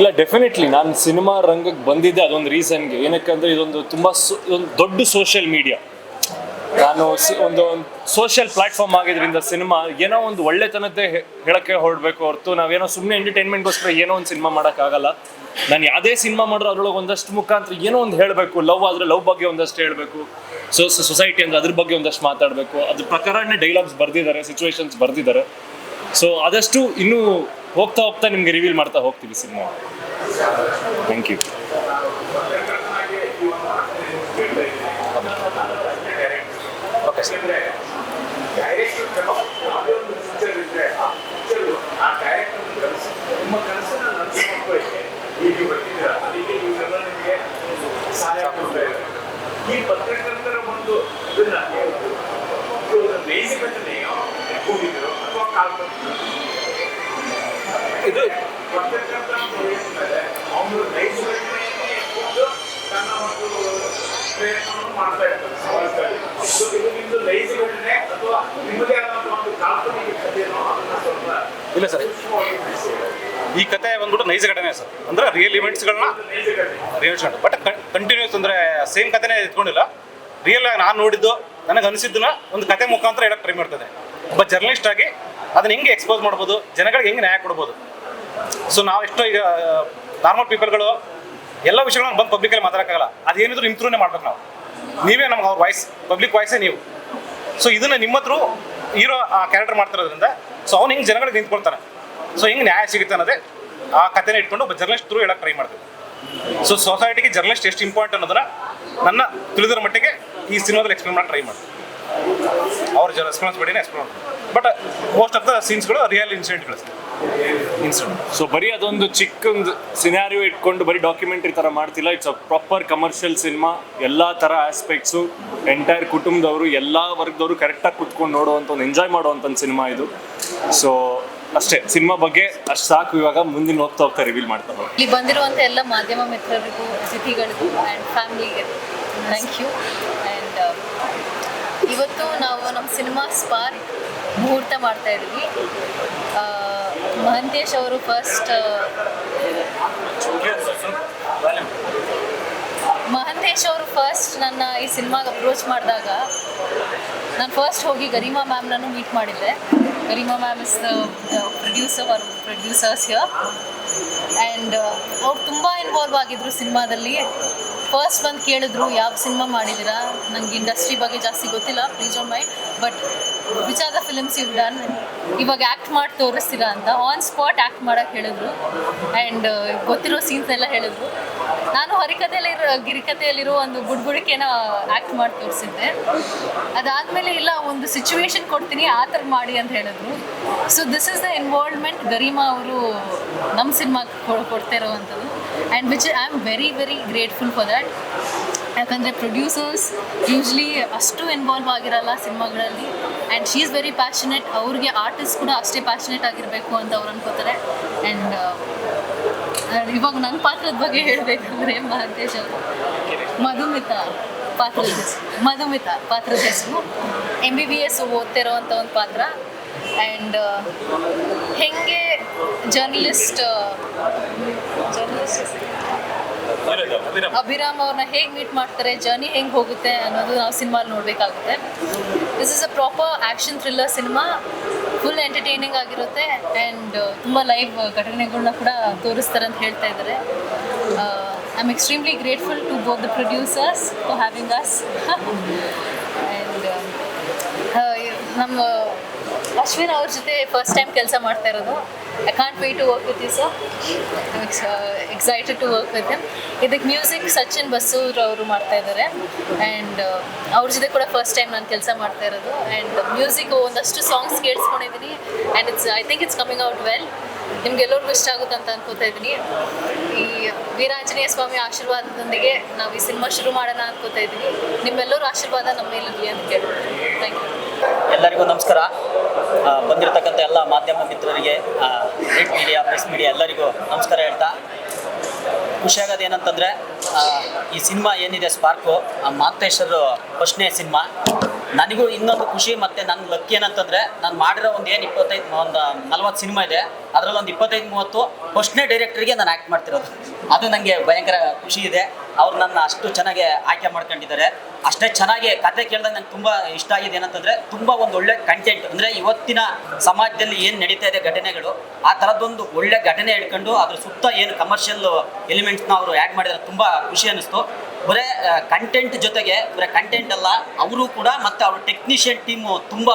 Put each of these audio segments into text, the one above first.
ಇಲ್ಲ, ಡೆಫಿನೆಟ್ಲಿ ನಾನು ಸಿನಿಮಾ ರಂಗಕ್ಕೆ ಬಂದಿದ್ದೆ ಅದೊಂದು ರೀಸನ್ಗೆ. ಏನಕ್ಕಂದ್ರೆ ಇದೊಂದು ತುಂಬ ಇದೊಂದು ದೊಡ್ಡ ಸೋಷಿಯಲ್ ಮೀಡಿಯಾ. ನಾನು ಒಂದು ಸೋಷಿಯಲ್ ಪ್ಲಾಟ್ಫಾರ್ಮ್ ಆಗಿದ್ರಿಂದ ಸಿನಿಮಾ ಏನೋ ಒಂದು ಒಳ್ಳೆತನದ್ದೇ ಹೇಳಕ್ಕೆ ಹೊರಡಬೇಕು ಹೊರತು ನಾವೇನೋ ಸುಮ್ಮನೆ ಎಂಟರ್ಟೈನ್ಮೆಂಟ್ಗೋಸ್ಕರ ಏನೋ ಒಂದು ಸಿನಿಮಾ ಮಾಡೋಕ್ಕಾಗಲ್ಲ. ನಾನು ಯಾವುದೇ ಸಿನಿಮಾ ಮಾಡಿದ್ರೆ ಅದ್ರೊಳಗೆ ಒಂದಷ್ಟು ಮುಖಾಂತರ ಏನೋ ಒಂದು ಹೇಳಬೇಕು. ಲವ್ ಆದರೆ ಲವ್ ಬಗ್ಗೆ ಒಂದಷ್ಟು ಹೇಳಬೇಕು, ಸೊಸೈಟಿ ಅಂದರೆ ಅದ್ರ ಬಗ್ಗೆ ಒಂದಷ್ಟು ಮಾತಾಡಬೇಕು. ಅದ್ರ ಪ್ರಕಾರನೇ ಡೈಲಾಗ್ಸ್ ಬರೆದಿದ್ದಾರೆ, ಸಿಚುವೇಶನ್ಸ್ ಬರೆದಿದ್ದಾರೆ. ಸೊ ಆದಷ್ಟು ಇನ್ನೂ ಹೋಗ್ತಾ ಹೋಗ್ತಾ ನಿಮಗೆ ರಿವೀಲ್ ಮಾಡ್ತಾ ಹೋಗ್ತೀವಿ ಸಿನಿಮಾ. Thank you. ಈ ಪತ್ರಕರ್ತರ ಒಂದು ನೈತಿಕತೆಯೋ ಕೂಡಿದ್ರು ಅಥವಾ ಕಾಲ್ಪನಿಕ ಇದು ಪತ್ರಕರ್ತ ಅವರು ನೈತಿಕತೆಯನ್ನು ಕೂಡು ತನ್ನ ಒಂದು ಪ್ರಯತ್ನವನ್ನು ಮಾಡ್ತಾ ಇರ್ತಾರೆ ಸಮಾಜದಲ್ಲಿ. ಇದು ನಿಮ್ದು ನೈತಿಕತೆ ಅಥವಾ ನಿಮ್ಮದೇ ಆದಂತಹ ಒಂದು ಕಾಲ್ಪನಿಕ ಕಥೆಯನ್ನು ಅದನ್ನ ಸ್ವಲ್ಪ ಇಲ್ಲ ಸರ್, ಈ ಕತೆ ಬಂದ್ಬಿಟ್ಟು ನೈಜ ಘಟನೆ ಸರ್. ಅಂದ್ರೆ ರಿಯಲ್ ಇವೆಂಟ್ಸ್ಗಳನ್ನ ಬಟ್ ಕಂಟಿನ್ಯೂಸ್ ಅಂದ್ರೆ ಸೇಮ್ ಕಥೆನೇ ಎತ್ಕೊಂಡಿಲ್ಲ. ರಿಯಲ್ ಆಗಿ ನಾನು ನೋಡಿದ್ದು, ನನಗೆ ಅನಿಸಿದ್ದನ್ನ ಒಂದು ಕತೆ ಮುಖಾಂತರ ಹೇಳಕ್ಕೆ ಟ್ರೈ ಮಾಡ್ತದೆ. ಒಬ್ಬ ಜರ್ನಲಿಸ್ಟ್ ಆಗಿ ಅದನ್ನ ಹೆಂಗೆ ಎಕ್ಸ್ಪೋಸ್ ಮಾಡ್ಬೋದು, ಜನಗಳಿಗೆ ಹೆಂಗೆ ನ್ಯಾಯ ಕೊಡ್ಬೋದು. ಸೊ ನಾವು ಎಷ್ಟೋ ಈಗ ನಾರ್ಮಲ್ ಪೀಪಲ್ಗಳು ಎಲ್ಲ ವಿಷಯಗಳನ್ನ ಬಂದು ಪಬ್ಲಿಕಲ್ಲಿ ಮಾತಾಡೋಕ್ಕಾಗಲ್ಲ. ಅದೇನಿದ್ರು ನಿಮ್ಮ ಥ್ರೂನೇ ಮಾಡ್ಬೇಕು ನಾವು. ನೀವೇ ನಮ್ಗೆ ಅವ್ರ ವಾಯ್ಸ್, ಪಬ್ಲಿಕ್ ವಾಯ್ಸೇ ನೀವು. ಸೊ ಇದನ್ನ ನಿಮ್ಮ ಹತ್ರ ಹೀರೋ ಆ ಕ್ಯಾರೆಕ್ಟರ್ ಮಾಡ್ತಿರೋದ್ರಿಂದ ಸೊ ಅವ್ನು ಹಿಂಗೆ ಜನಗಳಿಗೆ ನಿಂತ್ಕೊಳ್ತಾನೆ. ಸೊ ಹಿಂಗೆ ನ್ಯಾಯ ಸಿಗುತ್ತೆ ಅನ್ನೋದೇ ಆ ಕಥೆನ ಇಟ್ಕೊಂಡು ಒಬ್ಬ ಜರ್ನಲಿಸ್ಟ್ ಥ್ರೂ ಹೇಳಕ್ಕೆ ಟ್ರೈ ಮಾಡ್ತೀವಿ. ಸೊ ಸೊಸೈಟಿಗೆ ಜರ್ನಲಿಸ್ಟ್ ಎಷ್ಟು ಇಂಪಾರ್ಟೆಂಟ್ ಅನ್ನೋದನ್ನ ನನ್ನ ತಿಳಿದಿರೋ ಮಟ್ಟಿಗೆ ಈ ಸಿನಿಮಾದಲ್ಲಿ ಎಕ್ಸ್ಪ್ಲೇನ್ ಮಾಡಿ ಟ್ರೈ ಮಾಡ್ತೀವಿ. ಅವ್ರ ರೆಸ್ಪಾನ್ಸಿಬಿಲಿಟಿನ ಎಕ್ಸ್ಪ್ಲೇನ್ ಮಾಡ್ತೀವಿ. ಬಟ್ ಮೋಸ್ಟ್ ಆಫ್ ದ ಸೀನ್ಸ್ಗಳು ರಿಯಲ್ ಇನ್ಸಿಡೆಂಟ್ಗಳು. ಸೊ ಬರೀ ಅದೊಂದು ಚಿಕ್ಕೊಂದು ಸಿನಾರಿಯೋ ಇಟ್ಕೊಂಡು ಬರೀ ಡಾಕ್ಯುಮೆಂಟ್ರಿ ಥರ ಮಾಡ್ತಿಲ್ಲ. It's a proper commercial cinema. ಎಲ್ಲ ಥರ ಆಸ್ಪೆಕ್ಟ್ಸು, ಎಂಟೈರ್ ಕುಟುಂಬದವರು, ಎಲ್ಲ ವರ್ಗದವರು ಕರೆಕ್ಟಾಗಿ ಕುತ್ಕೊಂಡು ನೋಡುವಂಥ ಒಂದು ಎಂಜಾಯ್ ಮಾಡುವಂಥ ಒಂದು ಸಿನಿಮಾ ಇದು. ಸೊ ಅಷ್ಟೇ, ಸಿನಿಮಾ ಬಗ್ಗೆ ಅಷ್ಟು ಸಾಕು. ಇವಾಗ ಮುಂದಿನ ಹೋಗ್ತಾ ಹೋಗ್ತಾ ರಿವೀಲ್ ಮಾಡ್ತಾ ಹೋಗಿ. ಇಲ್ಲಿ ಬಂದಿರುವಂಥ ಎಲ್ಲ ಮಾಧ್ಯಮ ಮಿತ್ರರಿಗೂ, ಅತಿಥಿಗಳಿಗೂ ಆ್ಯಂಡ್ ಫ್ಯಾಮಿಲಿಗೆ ಥ್ಯಾಂಕ್ ಯು. ಆ್ಯಂಡ್ ಇವತ್ತು ನಾವು ನಮ್ಮ ಸಿನಿಮಾ ಸ್ಪಾರ್ಕ್ ಮುಹೂರ್ತ ಮಾಡ್ತಾ ಇದ್ವಿ. ಮಹಂತೇಶ್ ಅವರು ಫಸ್ಟ್ ನನ್ನ ಈ ಸಿನಿಮಾಗೆ ಅಪ್ರೋಚ್ ಮಾಡಿದಾಗ ನಾನು ಫಸ್ಟ್ ಹೋಗಿ ಗರಿಮಾ ಮ್ಯಾಮ್ನನ್ನು ಮೀಟ್ ಮಾಡಿದ್ದೆ. Garima ma'am is the producers here. And ಅವ್ರು ತುಂಬ ಇನ್ವಾಲ್ವ್ ಆಗಿದ್ರು ಸಿನಿಮಾದಲ್ಲಿ. ಫಸ್ಟ್ ಬಂದು ಕೇಳಿದ್ರು, ಯಾವ ಸಿನಿಮಾ ಮಾಡಿದ್ದೀರಾ, ನನಗೆ ಇಂಡಸ್ಟ್ರಿ ಬಗ್ಗೆ ಜಾಸ್ತಿ ಗೊತ್ತಿಲ್ಲ, please don't mind, but which are the films you done, ಇವಾಗ ಆ್ಯಕ್ಟ್ ಮಾಡಿ ತೋರಿಸ್ತೀರಾ ಅಂತ ಆನ್ ಸ್ಪಾಟ್ ಆ್ಯಕ್ಟ್ ಮಾಡೋಕ್ಕೆ ಹೇಳಿದ್ರು. ಆ್ಯಂಡ್ ಗೊತ್ತಿರೋ ಸೀನ್ಸ್ನೆಲ್ಲ ಹೇಳಿದ್ರು. ನಾನು ಗಿರಿಕತೆಯಲ್ಲಿರೋ ಒಂದು ಬುಡ್ಬುಡಿಕೆನ ಆ್ಯಕ್ಟ್ ಮಾಡಿ ತೋರಿಸಿದ್ದೆ. ಅದಾದಮೇಲೆ ಇಲ್ಲ, ಒಂದು ಸಿಚುವೇಶನ್ ಕೊಡ್ತೀನಿ, ಆ ಥರ ಮಾಡಿ ಅಂತ ಹೇಳಿದ್ರು. So this is the involvement Garima ಅವರು ನಮ್ಮ ಸಿನಿಮಾಗೆ ಕೊಡ್ತಾ ಇರೋವಂಥದ್ದು. And which I am very very grateful for that. ಯಾಕಂದರೆ ಪ್ರೊಡ್ಯೂಸರ್ಸ್ ಯೂಶ್ವಲಿ ಅಷ್ಟು ಇನ್ವಾಲ್ವ್ ಆಗಿರಲ್ಲ ಸಿನಿಮಾಗಳಲ್ಲಿ. ಆ್ಯಂಡ್ ಶಿ ಈಸ್ ವೆರಿ ಪ್ಯಾಷನೆಟ್. ಅವ್ರಿಗೆ ಆರ್ಟಿಸ್ಟ್ ಕೂಡ ಅಷ್ಟೇ ಪ್ಯಾಷನೆಟ್ ಆಗಿರಬೇಕು ಅಂತ ಅವ್ರು ಅನ್ಕೋತಾರೆ. ಆ್ಯಂಡ್ ಇವಾಗ ನನ್ನ ಪಾತ್ರದ ಬಗ್ಗೆ ಹೇಳಬೇಕಂದ್ರೆ, ಮಹಂತೇಶ್ ಅವರು ಮಧುಮಿತಾ ಪಾತ್ರದ ಹೆಸರು. MBBS ಓದ್ತಿರೋವಂಥ ಒಂದು ಪಾತ್ರ. ಆ್ಯಂಡ್ ಹೆಂಗೆ ಜರ್ನಲಿಸ್ಟ್ ಅಭಿರಾಮ್ ಅವ್ರನ್ನ ಹೇಗೆ ಮೀಟ್ ಮಾಡ್ತಾರೆ, ಜರ್ನಿ ಹೆಂಗೆ ಹೋಗುತ್ತೆ ಅನ್ನೋದು ನಾವು ಸಿನಿಮಾಲಿ ನೋಡಬೇಕಾಗುತ್ತೆ. This is a proper action thriller cinema. Full entertaining ಆಗಿರುತ್ತೆ. ಆ್ಯಂಡ್ ತುಂಬ ಲೈವ್ ಘಟನೆಗಳನ್ನ ಕೂಡ ತೋರಿಸ್ತಾರೆ ಅಂತ ಹೇಳ್ತಾ ಇದ್ದಾರೆ. I am extremely grateful to both the producers for having us. And ನಮ್ಮ ಅಶ್ವಿನ್ ಅವ್ರ ಜೊತೆ ಫಸ್ಟ್ ಟೈಮ್ ಕೆಲಸ ಮಾಡ್ತಾ ಇರೋದು. I can't wait to work with you sir. Excited to work with him. ಇದಕ್ಕೆ ಮ್ಯೂಸಿಕ್ ಸಚಿನ್ ಬಸೂರ್ ಅವರು ಮಾಡ್ತಾ ಇದ್ದಾರೆ. ಆ್ಯಂಡ್ ಅವ್ರ ಜೊತೆ ಕೂಡ ಫಸ್ಟ್ ಟೈಮ್ ನಾನು ಕೆಲಸ ಮಾಡ್ತಾ ಇರೋದು. ಆ್ಯಂಡ್ ಮ್ಯೂಸಿಕ್ ಒಂದಷ್ಟು ಸಾಂಗ್ಸ್ ಕೇಳಿಸ್ಕೊಂಡಿದ್ದೀನಿ. And I think it's coming out well. ನಿಮ್ಗೆಲ್ಲರಿಗೂ ಇಷ್ಟ ಆಗುತ್ತೆ ಅಂತ ಅನ್ಕೋತಾ ಇದ್ದೀನಿ. ಈ ವೀರಾಂಜನೇಯ ಸ್ವಾಮಿ ಆಶೀರ್ವಾದದೊಂದಿಗೆ ನಾವು ಈ ಸಿನಿಮಾ ಶುರು ಮಾಡೋಣ ಅನ್ಕೋತಾ ಇದ್ದೀನಿ. ನಿಮ್ಮೆಲ್ಲರೂ ಆಶೀರ್ವಾದ ನಮ್ಮ ಮೇಲಿರಲಿ ಅಂತ ಕೇಳ್ತೀನಿ. Thank you. ಎಲ್ಲರಿಗೂ ನಮಸ್ಕಾರ. ಬಂದಿರತಕ್ಕಂಥ ಎಲ್ಲ ಮಾಧ್ಯಮ ಮಿತ್ರರಿಗೆ, ಪ್ರಿಂಟ್ ಮೀಡಿಯಾ, ಪ್ರೆಸ್ ಮೀಡಿಯಾ ಎಲ್ಲರಿಗೂ ನಮಸ್ಕಾರ ಹೇಳ್ತಾ, ಖುಷಿಯಾಗೋದು ಏನಂತಂದರೆ ಈ ಸಿನಿಮಾ ಏನಿದೆ ಸ್ಪಾರ್ಕು, ಮಹಂತೇಶ್ ಫಸ್ಟ್ನೇ ಸಿನಿಮಾ. ನನಗೂ ಇನ್ನೊಂದು ಖುಷಿ ಮತ್ತು ನನ್ನ ಲಕ್ ಏನಂತಂದರೆ ನಾನು ಮಾಡಿರೋ ಒಂದು 40 ಸಿನಿಮಾ ಇದೆ, ಅದರಲ್ಲಿ ಒಂದು 25-30 ಫಸ್ಟ್ನೇ ಡೈರೆಕ್ಟ್ರಿಗೆ ನಾನು ಆ್ಯಕ್ಟ್ ಮಾಡ್ತಿರೋದು. ಅದು ನನಗೆ ಭಯಂಕರ ಖುಷಿ ಇದೆ. ಅವ್ರು ನನ್ನ ಅಷ್ಟು ಚೆನ್ನಾಗಿ ಆಯ್ಕೆ ಮಾಡ್ಕೊಂಡಿದ್ದಾರೆ. ಅಷ್ಟೇ ಚೆನ್ನಾಗಿ ಕತೆ ಕೇಳಿದಾಗ ನಂಗೆ ತುಂಬ ಇಷ್ಟ ಆಗಿದೆ ಏನಂತಂದರೆ, ತುಂಬ ಒಂದು ಒಳ್ಳೆ ಕಂಟೆಂಟ್, ಅಂದರೆ ಇವತ್ತಿನ ಸಮಾಜದಲ್ಲಿ ಏನು ನಡೀತಾ ಇದೆ ಘಟನೆಗಳು, ಆ ಥರದ್ದೊಂದು ಒಳ್ಳೆ ಘಟನೆ ಹಿಡ್ಕೊಂಡು ಅದ್ರ ಸುತ್ತ ಏನು ಕಮರ್ಷಿಯಲ್ ಎಲಿಮೆಂಟ್ಸ್ನ ಅವರು ಆ್ಯಡ್ ಮಾಡಿದರೆ ತುಂಬ ಖುಷಿ ಅನ್ನಿಸ್ತು. ಬರೀ ಕಂಟೆಂಟ್ ಜೊತೆಗೆ ಬರೀ ಕಂಟೆಂಟ್ ಅಲ್ಲ, ಅವರು ಕೂಡ ಮತ್ತು ಅವ್ರ ಟೆಕ್ನಿಷಿಯನ್ ಟೀಮು ತುಂಬ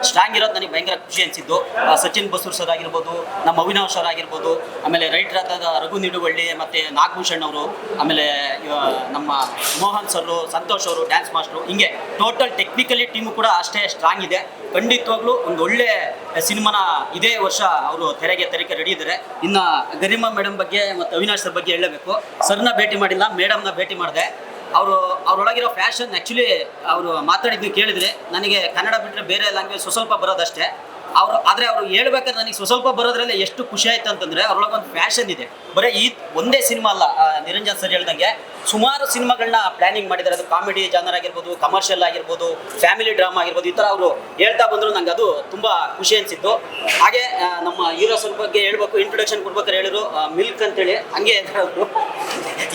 ಸ್ಟ್ರಾಂಗ್ ಇರೋದು ನನಗೆ ಭಯಂಕರ ಖುಷಿ ಅನಿಸಿದ್ದು. ಸಚಿನ್ ಬಸೂರ್ ಸರ್ ಆಗಿರ್ಬೋದು, ನಮ್ಮ ಅವಿನಾಶ್ ಸರ್ ಆಗಿರ್ಬೋದು, ಆಮೇಲೆ ರೈಟರ್ ಆದ ರಘು ನಿಡುವಳ್ಳಿ ಮತ್ತು ನಾಗಭೂಷಣ್ ಅವರು, ಆಮೇಲೆ ನಮ್ಮ ಮೋಹನ್ ಸರ್, ಸಂತೋಷ್ ಅವರು ಡ್ಯಾನ್ಸ್ ಮಾಸ್ಟ್ರು, ಹಿಂಗೆ ಟೋಟಲ್ ಟೆಕ್ನಿಕಲಿ ಟೀಮು ಕೂಡ ಅಷ್ಟೇ ಸ್ಟ್ರಾಂಗ್ ಇದೆ. ಖಂಡಿತವಾಗ್ಲೂ ಒಂದು ಒಳ್ಳೆ ಸಿನಿಮಾನ ಇದೇ ವರ್ಷ ಅವರು ತೆರೆಗೆ ರೆಡಿ ಇದ್ದಾರೆ. ಇನ್ನು ಗರಿಮಾ ಮೇಡಮ್ ಬಗ್ಗೆ ಮತ್ತು ಅವಿನಾಶ್ ಸರ್ ಬಗ್ಗೆ ಹೇಳಬೇಕು. ಸರ್ನ ಭೇಟಿ ಮಾಡಿಲ್ಲ, ಮೇಡಮ್ನ ಭೇಟಿ ಮಾಡಿದೆ. ಅವರೊಳಗಿರೋ ಫ್ಯಾಷನ್ ಆ್ಯಕ್ಚುಲಿ ಅವರು ಮಾತಾಡಿದ್ದು ಕೇಳಿದರೆ ನನಗೆ ಕನ್ನಡ ಬಿಟ್ಟರೆ ಬೇರೆ ಲ್ಯಾಂಗ್ವೇಜ್ ಸ್ವಲ್ಪ ಬರೋದಷ್ಟೇ. ಆದರೆ ಅವರು ಹೇಳ್ಬೇಕಾದ್ರೆ ನನಗೆ ಸ್ವಲ್ಪ ಬರೋದ್ರಲ್ಲಿ ಎಷ್ಟು ಖುಷಿ ಆಯ್ತು ಅಂತಂದರೆ, ಅವ್ರೊಳಗೆ ಒಂದು ಫ್ಯಾಷನ್ ಇದೆ. ಬರೀ ಈ ಒಂದೇ ಸಿನಿಮಾ ಅಲ್ಲ, ನಿರಂಜನ್ ಸರ್ ಹೇಳ್ದಂಗೆ ಸುಮಾರು ಸಿನಿಮಾಗಳನ್ನ ಪ್ಲ್ಯಾನಿಂಗ್ ಮಾಡಿದ್ದಾರೆ. ಅದು ಕಾಮಿಡಿ ಜಾನರ್ ಆಗಿರ್ಬೋದು, ಕಮರ್ಷಿಯಲ್ ಆಗಿರ್ಬೋದು, ಫ್ಯಾಮಿಲಿ ಡ್ರಾಮಾ ಆಗಿರ್ಬೋದು, ಈ ಥರ ಅವರು ಹೇಳ್ತಾ ಬಂದರು. ನಂಗೆ ಅದು ತುಂಬ ಖುಷಿ ಅನಿಸಿತ್ತು. ಹಾಗೆ ನಮ್ಮ ಹೀರೋ ಸರ್ ಬಗ್ಗೆ ಹೇಳ್ಬೇಕು, ಇಂಟ್ರೊಡಕ್ಷನ್ ಕೊಡ್ಬೇಕಾದ್ರೆ ಹೇಳಿದ್ರು ಮಿಲ್ಕ್ ಅಂತೇಳಿ, ಹಂಗೆ ಅವರು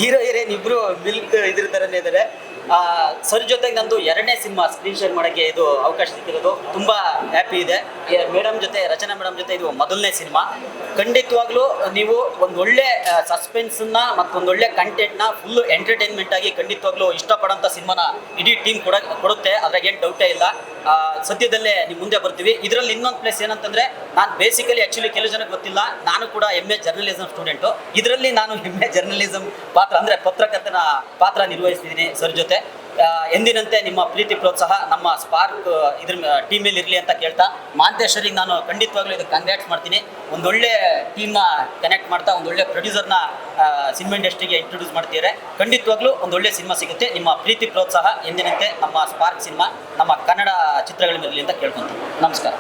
ಹೀರೋ ಹೀರೋಯಿನ್ ಇಬ್ಬರು ಮಿಲ್ಕ್ ಇದ್ರ ಥರನೇ ಇದ್ದಾರೆ. ಸರ್ ಜೊತೆಗೆ ನಂದು 2ನೇ ಸಿನಿಮಾ ಸ್ಕ್ರೀನ್ ಶೇರ್ ಮಾಡೋಕ್ಕೆ ಇದು ಅವಕಾಶ ಸಿಕ್ಕಿರೋದು ತುಂಬ ಹ್ಯಾಪಿ ಇದೆ. ಮೇಡಮ್ ಜೊತೆ, ರಚನಾ ಮೇಡಮ್ ಜೊತೆ ಇದು ಮೊದಲನೇ ಸಿನಿಮಾ. ಖಂಡಿತವಾಗ್ಲೂ ನೀವು ಒಂದು ಒಳ್ಳೆ ಸಸ್ಪೆನ್ಸನ್ನ ಮತ್ತೊಂದು ಒಳ್ಳೆ ಕಂಟೆಂಟ್ನ ಫುಲ್ಲು ಎಂಟರ್ಟೈನ್ಮೆಂಟ್ ಆಗಿ ಖಂಡಿತವಾಗ್ಲೂ ಇಷ್ಟಪಡೋಂಥ ಸಿನಿಮಾನ ಇಡೀ ಟೀಮ್ ಕೊಡುತ್ತೆ, ಅದ್ರಾಗೇನು ಡೌಟೇ ಇಲ್ಲ. ಸದ್ಯದಲ್ಲೇ ನಿಮ್ಮ ಮುಂದೆ ಬರ್ತೀವಿ. ಇದರಲ್ಲಿ ಇನ್ನೊಂದು ಪ್ಲೇಸ್ ಏನಂತಂದರೆ, ನಾನು ಬೇಸಿಕಲಿ ಆ್ಯಕ್ಚುಲಿ ಕೆಲವು ಜನಕ್ಕೆ ಗೊತ್ತಿಲ್ಲ, ನಾನು ಕೂಡ MA ಜರ್ನಲಿಸಮ್ ಸ್ಟೂಡೆಂಟು. ಇದರಲ್ಲಿ ನಾನು MA ಜರ್ನಲಿಸಮ್ ಪಾತ್ರ ಅಂದರೆ ಪತ್ರಕರ್ತನ ಪಾತ್ರ ನಿರ್ವಹಿಸ್ತಿದ್ದೀನಿ ಸರ್ ಜೊತೆ. ಎಂದಿನಂತೆ ನಿಮ್ಮ ಪ್ರೀತಿ ಪ್ರೋತ್ಸಾಹ ನಮ್ಮ ಸ್ಪಾರ್ಕ್ ಇದ್ರ ಟೀಮಲ್ಲಿ ಇರಲಿ ಅಂತ ಕೇಳ್ತಾ, ಮಾಂತೇಶ್ವರಿಗೆ ನಾನು ಖಂಡಿತವಾಗ್ಲೂ ಇದಕ್ಕೆ ಕಂಗ್ರ್ಯಾಟ್ಸ್ ಮಾಡ್ತೀನಿ. ಒಂದೊಳ್ಳೆ ಟೀಮ್ನ ಕನೆಕ್ಟ್ ಮಾಡ್ತಾ ಒಂದೊಳ್ಳೆ ಪ್ರೊಡ್ಯೂಸರ್ನ ಸಿನಿಮಾ ಇಂಡಸ್ಟ್ರಿಗೆ ಇಂಟ್ರೊಡ್ಯೂಸ್ ಮಾಡ್ತಿದ್ದಾರೆ. ಖಂಡಿತವಾಗ್ಲೂ ಒಂದೊಳ್ಳೆ ಸಿನಿಮಾ ಸಿಗುತ್ತೆ. ನಿಮ್ಮ ಪ್ರೀತಿ ಪ್ರೋತ್ಸಾಹ ಎಂದಿನಂತೆ ನಮ್ಮ ಸ್ಪಾರ್ಕ್ ಸಿನಿಮಾ ನಮ್ಮ ಕನ್ನಡ ಚಿತ್ರಗಳಿರಲಿ ಅಂತ ಕೇಳ್ಕೊಂತೀನಿ. ನಮಸ್ಕಾರ.